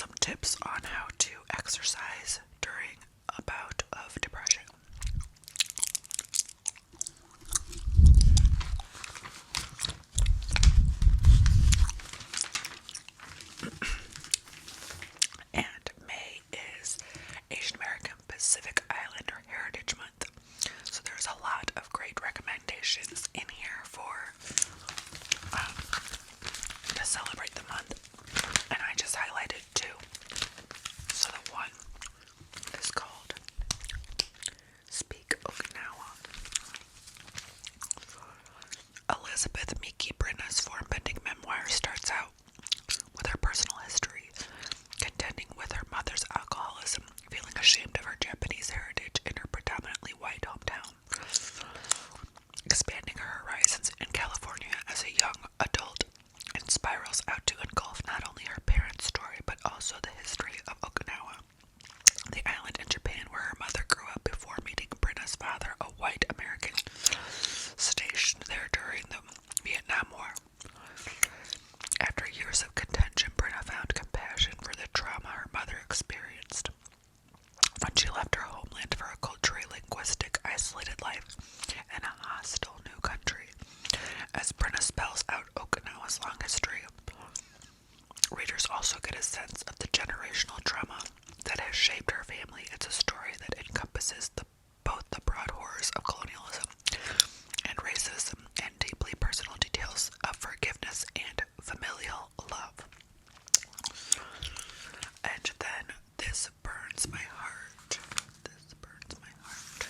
some tips on how to exercise during a bout of depression. And May is Asian American Pacific Islander Heritage Month. So there's a lot of great recommendations in here for to celebrate the month. And I just highlighted two. So the one is called Speak Okinawa. Elizabeth Miki Brenna's form-bending memoir starts out with her personal history, contending with her mother's alcoholism, feeling ashamed of her Japanese heritage in her predominantly white hometown, expanding her horizons in California as a young adult, and spirals out to engulf not only her parents' story but also the history of Okinawa, the island in Japan where her mother grew up before meeting Brenna's father, a white American stationed there during the Vietnam War. After years of contention, Brenna found compassion for the trauma her mother experienced when she left her homeland for a culturally linguistic, isolated life in a hostile new country. As Brenna spells out Okinawa's long history, readers also get a sense of the generational trauma that has shaped her family. It's a story that encompasses both the broad horrors of colonialism and racism and deeply personal details of forgiveness and familial love. And then This Burns My Heart. This Burns My Heart.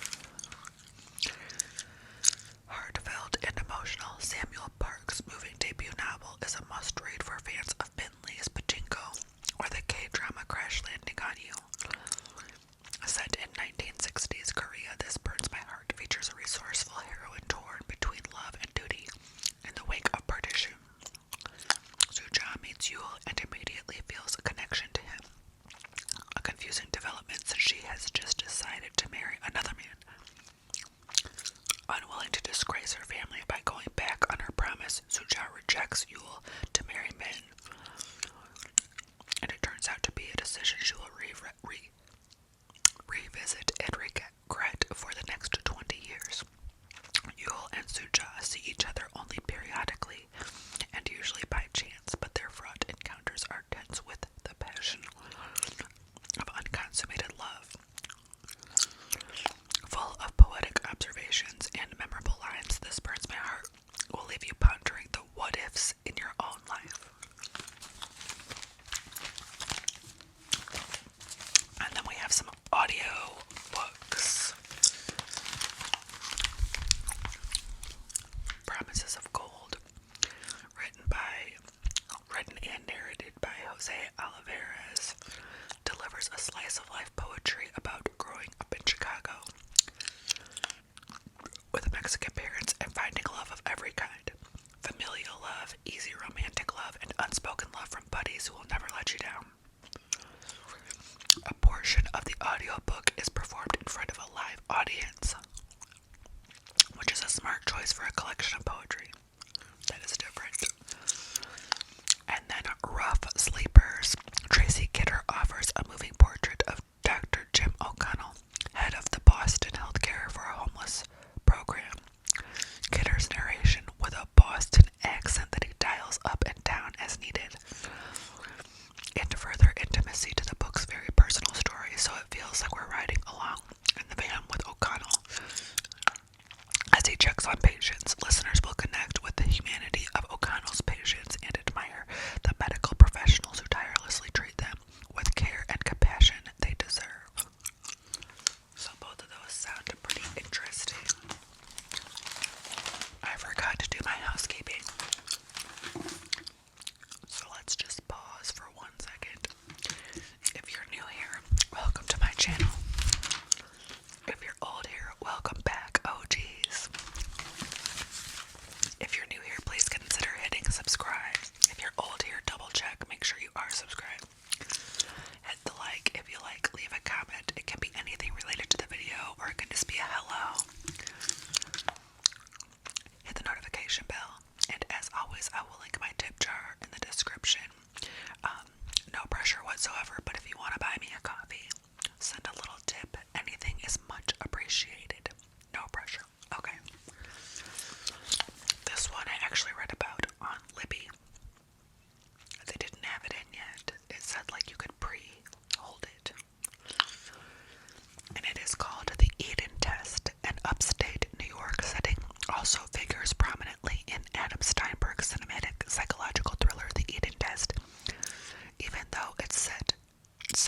Heartfelt and emotional, Samuel Park's moving debut novel is a must-read for fans of Ben Lee's Pachinko or the K-drama Crash Landing on You. Set in 1960s Korea, This Burns My Heart features a resourceful heroine torn between love and duty in the wake of partition. Soo-ja meets Yul and immediately feels a connection to him. A confusing development since she has just decided to marry another man. Unwilling to disgrace her family by going back on her promise, Soo-ja rejects Yul to marry Min. And it turns out to be a decision she will revisit and regret for the next 20 years. Yul and Soo-ja see each other only periodically, and usually by chance, but their fraught encounters are tense with the passion of unconsummated love. Full of poetic observations and memorable lines, This Burns My Heart will leave you pondering the what-ifs in your own life. And then we have some audio books. Promises of Gold, written and narrated by Jose Olivares, delivers a slice of life poetry about growing up in Chicago with Mexican parents and finding love of every kind. Familial love, easy romantic love, and unspoken love from buddies who will never let you down. A portion of the audiobook is performed in front of a live audience, which is a smart choice for a collection of poetry. That is different. And then Rough Sleepers. Tracy Kidder offers a moving portrait of Dr. Jim O'Connell, head of the Boston Healthcare for Homeless program. Kidder's narration, with a Boston accent that he dials up and down as needed, and further intimacy to the book's very personal story, so it feels like we're riding along in the van with O'Connell. As he checks on patients, listeners will connect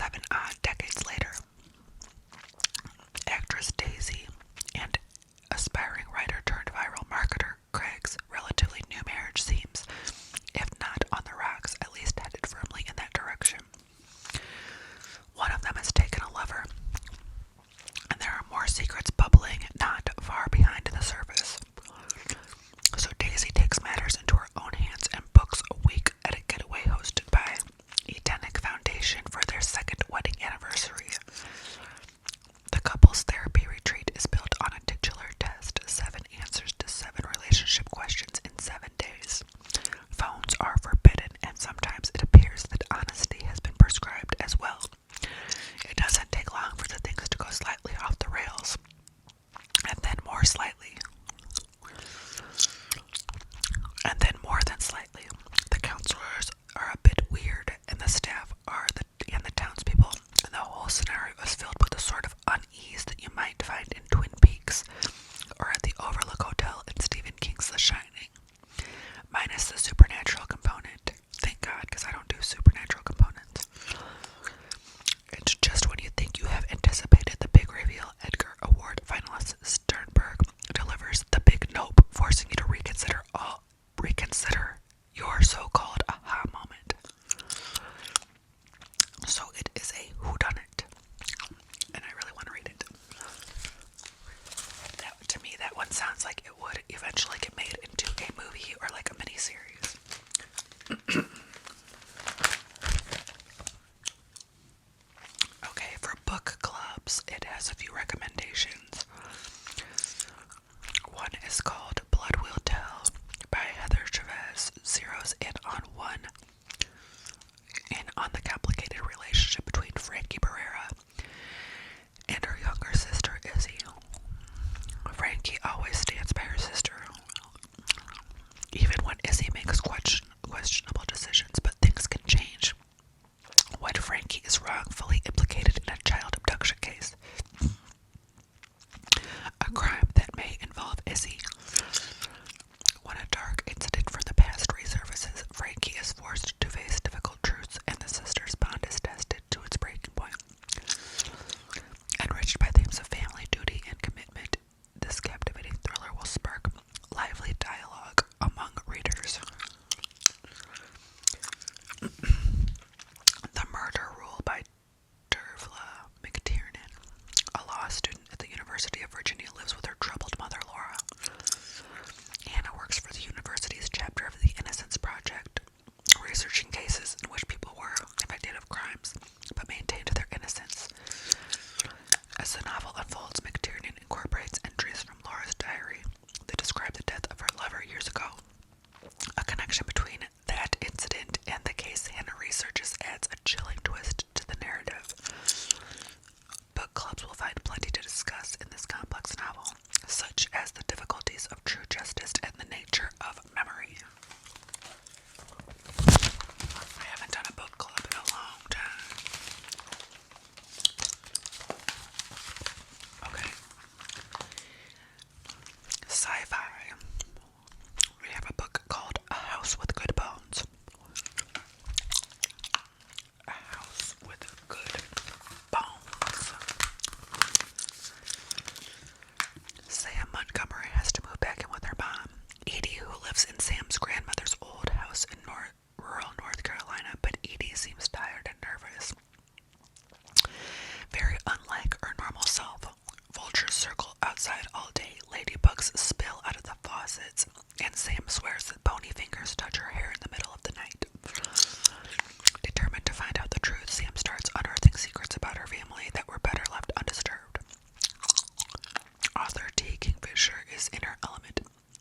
7 odd decades later, actress Daisy and aspiring writer turned viral marketer Craig's relatively new marriage seems, if not on the rocks, at least headed firmly in that direction. One of them has taken a lover, and there are more secrets bubbling not far behind the surface. So Daisy takes matters into her own hands and books a week at a getaway hosted by Edenic Foundation for their second wedding anniversary. The couple's therapy retreat is built on a titular test, 7 answers to 7 relationship questions in 7 days. Phones are forbidden, and sometimes it appears that honesty has been prescribed as well. It doesn't take long for the things to go slightly off the rails, and then more slightly. And then more than slightly. The counselors are a bit weird, and the staff are and the townspeople, and the whole scenario is filled with the sort of unease that you might find in Twin Peaks or at the Overlook Hotel in Stephen King's The Shining, minus the supernatural component. Thank God, because I don't do supernatural components. It's just when you think you have anticipated the big reveal, Edgar Award finalist Sternberg delivers the big nope, forcing you to reconsider your so-called aha moment. So it is a whodunit, and I really want to read it. To me, that one sounds like it would eventually get made into a movie or like a miniseries. Okay, for book clubs, it has a few recommendations. One is called Blood Will Tell by Heather Chavez, zeroes in on the complicated relationship between Frankie Barrera and her younger sister Izzy. Frankie always stands by her sister, even when Izzy makes questionable decisions, but things can change when Frankie is wrongfully implicated in a child abduction case, a crime that may involve Izzy. When a dark incident from the past resurfaces, Frankie is forced to face difficult truths, and the sisters' bond is tested to its breaking point. Enriched by themes of family, duty, and commitment, this captivating thriller will spark lively dialogue among readers. The Murder Rule by Dervla McTiernan, a law student at the University of Virginia, lives with her troubled mother, Laura. Hannah works for the university's chapter of the Innocence Project, researching cases in which people were convicted of crimes but maintained their innocence. As the novel unfolds, McTiernan incorporates entries from Laura's diary that describe the death of her lover years ago. A connection between that incident and the case Hannah researches adds a chilling twist to the narrative. Book clubs will find plenty to discuss in this complex novel, such as the difficulties of true justice and the nature of memory. I haven't done a book club in a long time. Okay. Sci-fi. We have a book called A House with Good Bones. A House with Good Bones. Sam Montgomery has to move back in with her mom, Edie, who lives in Sam's grandmother's old house in rural North Carolina, but Edie seems tired and nervous. Very unlike her normal self. Vultures circle outside all day, ladybugs spill out of the faucets, and Sam swears that bony fingers touch her hair in the middle of the night. Determined to find out the truth, Sam starts unearthing secrets about her family that were better left undisturbed. Author T. Kingfisher is in her element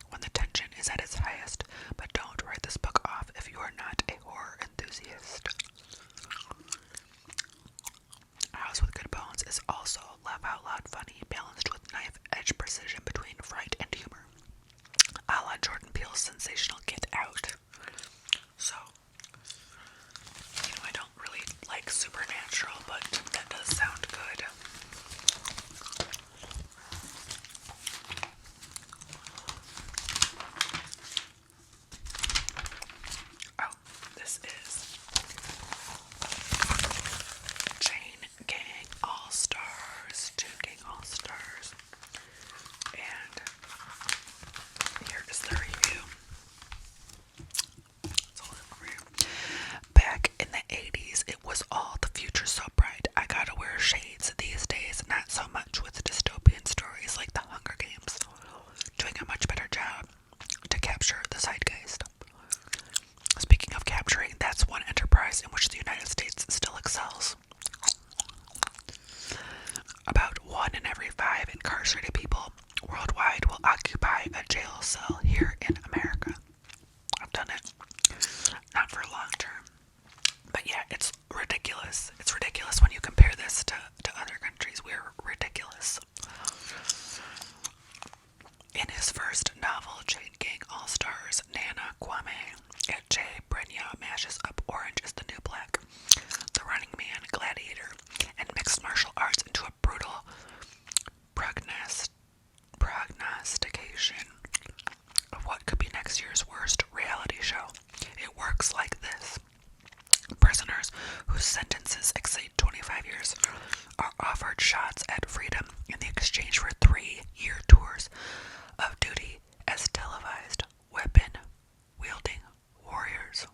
when the tension is at its highest, but don't write this book off if you are not a horror enthusiast. A House with Good Bones is also laugh out loud funny, balanced with knife-edge precision between fright and humor, a la Jordan Peele's sensational Get Out. So, I don't really like supernatural, but that does sound good. Oh, this is Jane About 1 in every 5 incarcerated people worldwide will occupy a jail cell here in America. I've done it. Not for long term. But yeah, it's ridiculous. It's ridiculous when you compare this to other countries. We're ridiculous. In his first novel, Chain Gang All-Stars, Nana Kwame at J. Brenya mashes up Orange is the New Black, The Running Man, Gladiator, and mixed martial arts into a brutal prognostication of what could be next year's worst reality show. It works like this. Prisoners whose sentences exceed 25 years are offered shots at freedom in the exchange for 3-year tours of duty as televised weapon-wielding warriors.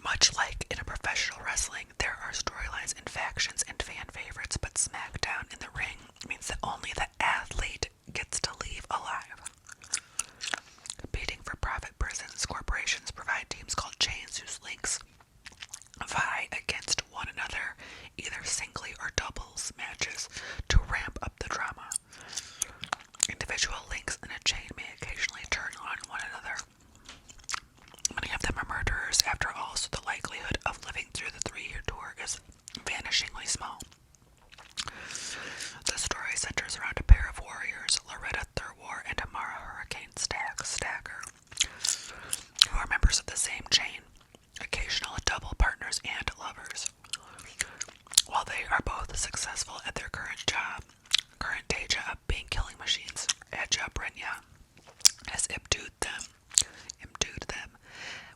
Much like in a professional wrestling, there are storylines and factions and fan favorites, but SmackDown in the ring means that only the athlete gets to leave alive. Competing for profit prisons, corporations provide teams called chains whose links vie against one another, either singly or doubles matches, to ramp up the drama. Individual links in a chain may occasionally turn on one another. Many of them are murderers, after all, so the likelihood of living through the 3-year tour is vanishingly small. The story centers around a pair of warriors, Loretta Thurwar and Amara Hurricane Stacker, who are members of the same chain, occasional double partners and lovers. While they are both successful at their current day job being killing machines, Edja Brenya has imbued them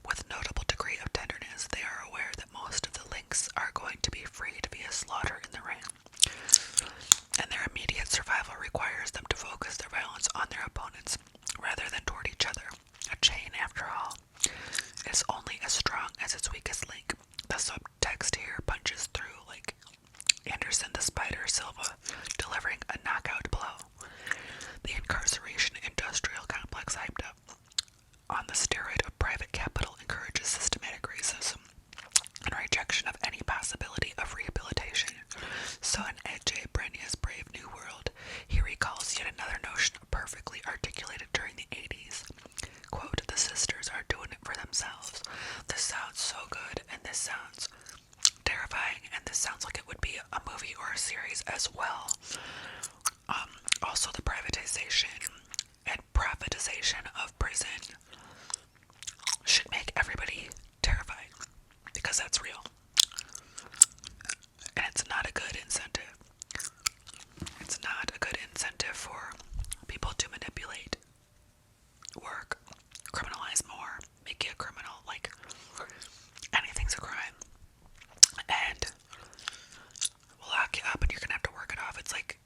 with notable degree of tenderness. They are aware that most of the links are going to be freed via slaughter in the ring, and their immediate survival requires them to focus their violence on their opponents rather than toward each other. A chain, after all, is only as strong as its weakest link. The subtext here punches through like Anderson the Spider Silva, delivering a knockout blow. The incarceration industrial complex, hyped up on the steroid of private capital, encourages systematic racism and rejection of any possibility of rehabilitation. So in A.J. Brenya's Brave New World, he recalls yet another notion perfectly articulated during the 80s. Quote, "The sisters are doing it for themselves." This sounds so good, and this sounds terrifying, and this sounds like it would be a movie or a series as well. Also, the privatization and privatization of prison should make everybody terrified, because that's real. And it's not a good incentive. It's not a good incentive for people to manipulate work, criminalize more, make you a criminal. Like, anything's a crime. And we'll lock you up and you're gonna have to work it off. It's like,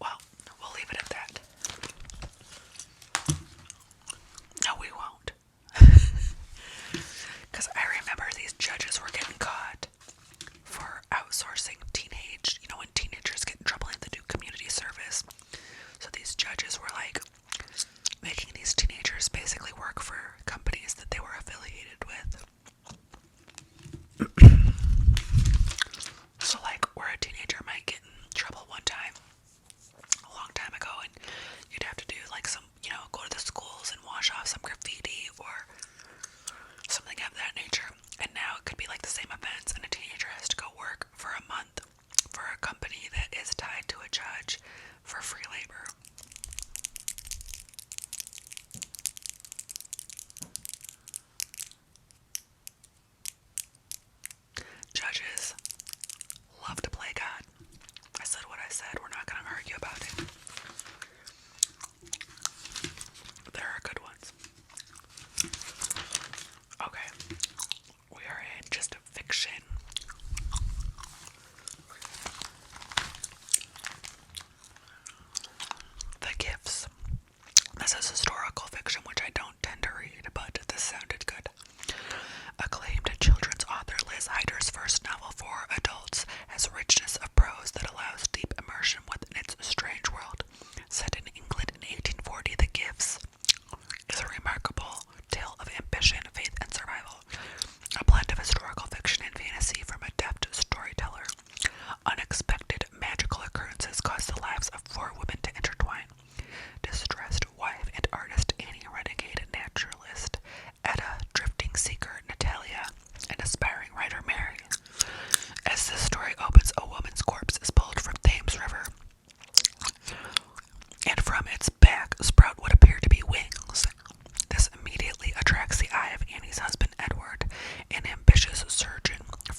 well, we'll leave it at that. No, we won't.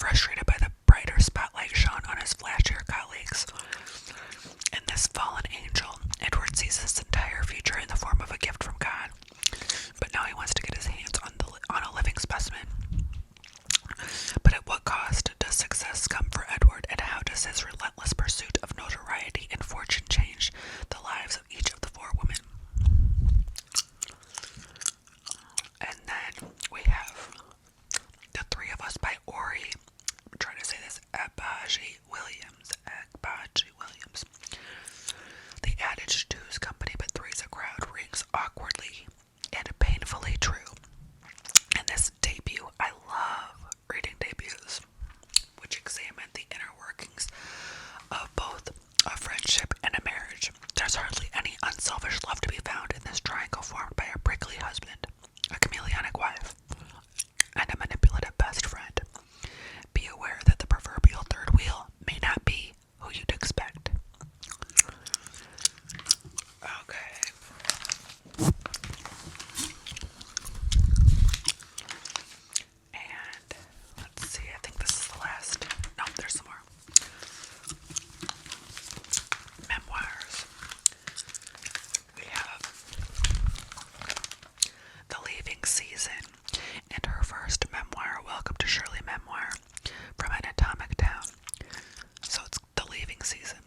frustrated by the brighter spotlight shone on his flashier colleagues. In this fallen angel, Edward sees his entire future in the form of a gift from God, but now he wants to get his hands on a living specimen. But at what cost does success come for Edward, and how does his relentless pursuit of notoriety and fortune change the lives of each of the four women? And then we have The Three of Us by Ori. I'm trying to say this. Agbaji Williams. The adage two's company but three's a crowd rings awkwardly and painfully true. In this debut, I love reading debuts, which examine the inner workings of both a friendship and a marriage. There's hardly any unselfish love to be found in this triangle formed by a prickly husband, a chameleonic wife, and a manipulative best friend. Be aware that the proverbial third wheel may not be who you'd expect. Okay. And let's see, I think this is the last. No, there's some more. Memoirs. We have The Leaving Season and her first memoir, Welcome to Shirley Memoir, from an Atomic Town. So it's The Leaving Season,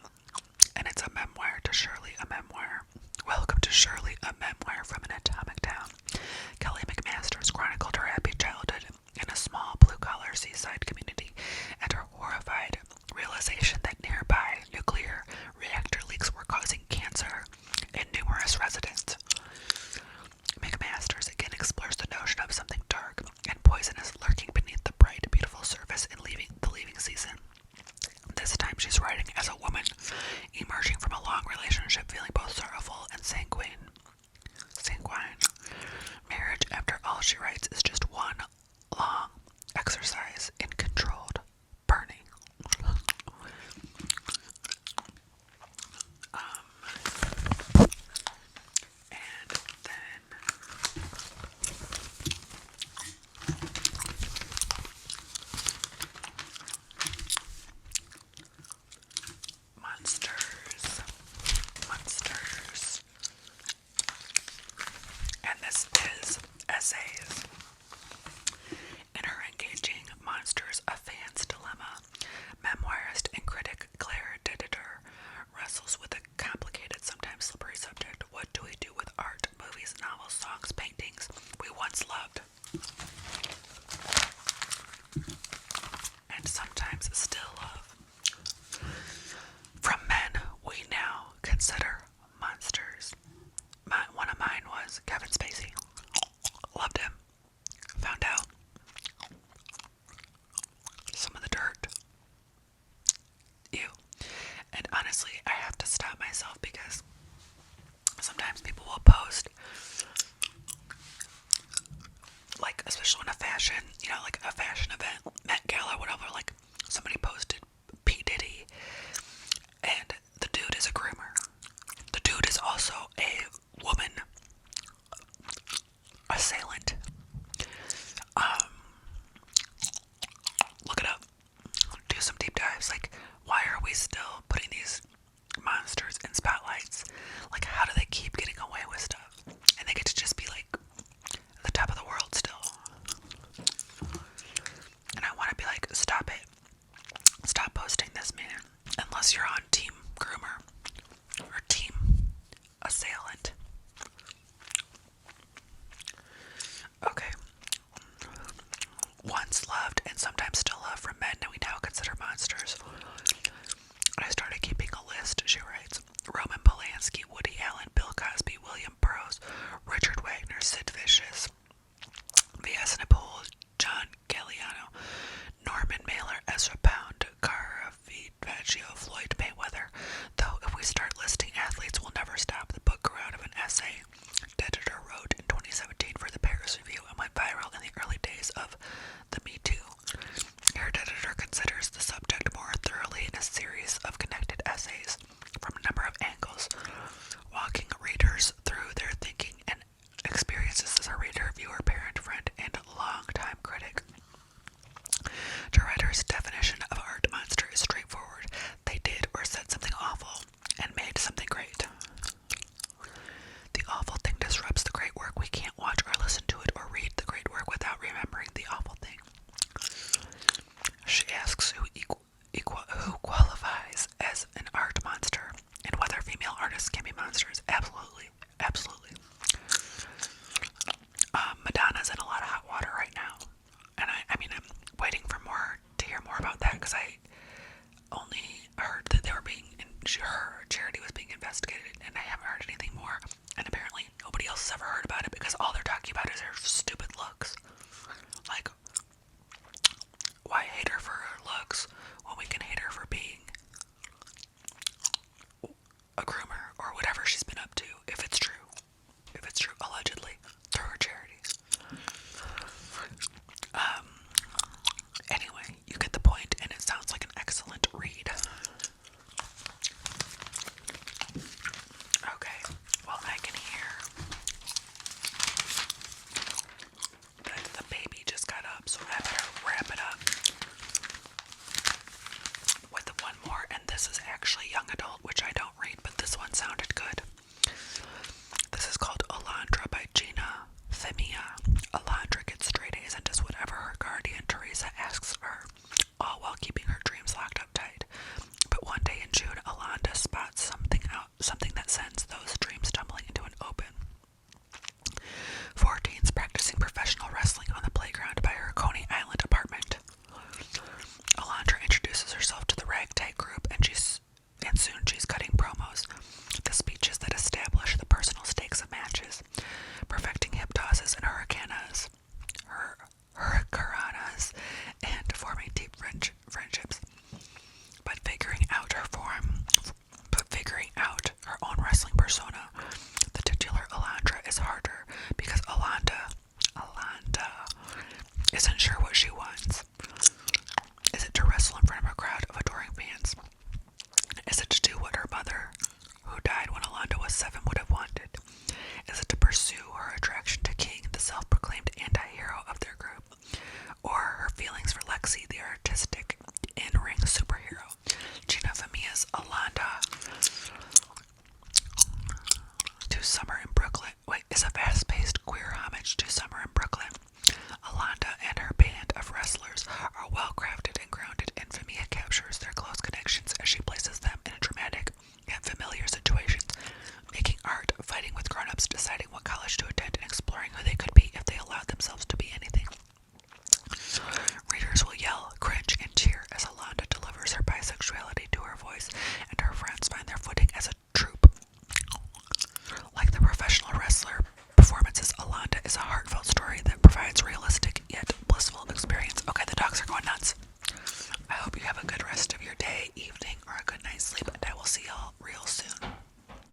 and it's a memoir to Shirley, a memoir. Welcome to Shirley, a memoir from an Atomic Town. Kelly McMasters chronicled her happy childhood in a small blue-collar seaside community and her horrified realization that nearby nuclear reactor leaks were causing cancer in numerous residents. McMasters again explores the notion of something dark and poisonous lurking beneath the bright, beautiful surface in The Leaving Season. This time she's writing as a woman, emerging from a long relationship feeling both sorrowful and sanguine. Marriage, after all, she writes, is just one long exercise in controlled burning. And then Monsters. And this is essays. In her engaging Monsters, A Fan's Dilemma, memoirist and critic Claire Deditor wrestles with a complicated, sometimes slippery subject. What do we do with art, movies, novels, songs, paintings we once loved, and sometimes still love? From men we now consider monsters. One of mine was Kevin Spacey. Loved him. Found out some of the dirt. Ew. And honestly, I have to stop myself because sometimes people will post, like, especially in a fashion, like a fashion event, Met Gala, whatever, like, somebody posted P. Diddy, and the dude is a groomer. The dude is also a woman assailant. Look it up. Do some deep dives. Like, why are we still putting these monsters in spotlights? Like, how do they keep getting away with stuff? And they get to just be like the top of the world still. And I Memoirs' definition of art monster is straightforward. They did or said something awful and made something great. The awful thing disrupts the great work. We can't watch or listen to it or read the great work without remembering the awful thing. She asks who qualifies as an art monster and whether female artists can be monsters. Absolutely. Absolutely. Madonna's in a lot of hot water right now. And I mean, I'm waiting for to hear more about that because I only heard that her charity was being investigated, and I haven't heard anything more. And apparently nobody else has ever heard about it because all they're talking about is her stupid looks. Like, why hate her for her looks when we can hate her for being a groomer or whatever she's been up to, if it's true, allegedly, through her charities. Anyway, you get the point, and it sounds like an excellent read. Okay, well, I can hear that the baby just got up, so I better wrap it up with one more, and this is actually young adult, which I don't read, but this one sounded good. This is called Alondra by Gina Femia. Alondra gets straight A's and does whatever her guardian Teresa asks her, all while keeping her dreams locked up tight. But one day in June, Alondra spots something that sends those dreams tumbling into an open. 4 teens practicing professional wrestling on the playground by her Coney Island apartment. Alondra introduces herself to the ragtag group, and soon she's cutting promos, the speeches that establish the personal stakes of matches, perfecting hip tosses and hurricanas, and forming deep friendships. But figuring out her own wrestling persona, the titular Alondra, is harder because Alondra isn't sure what she wants. Is it to wrestle in front of a crowd of adoring fans? Is it to do what her mother, who died when Alondra was 7, would have wanted? Is it to pursue her attraction to King, the self-proclaimed anti-hero of their group? Or her feelings for Lexi, the artistic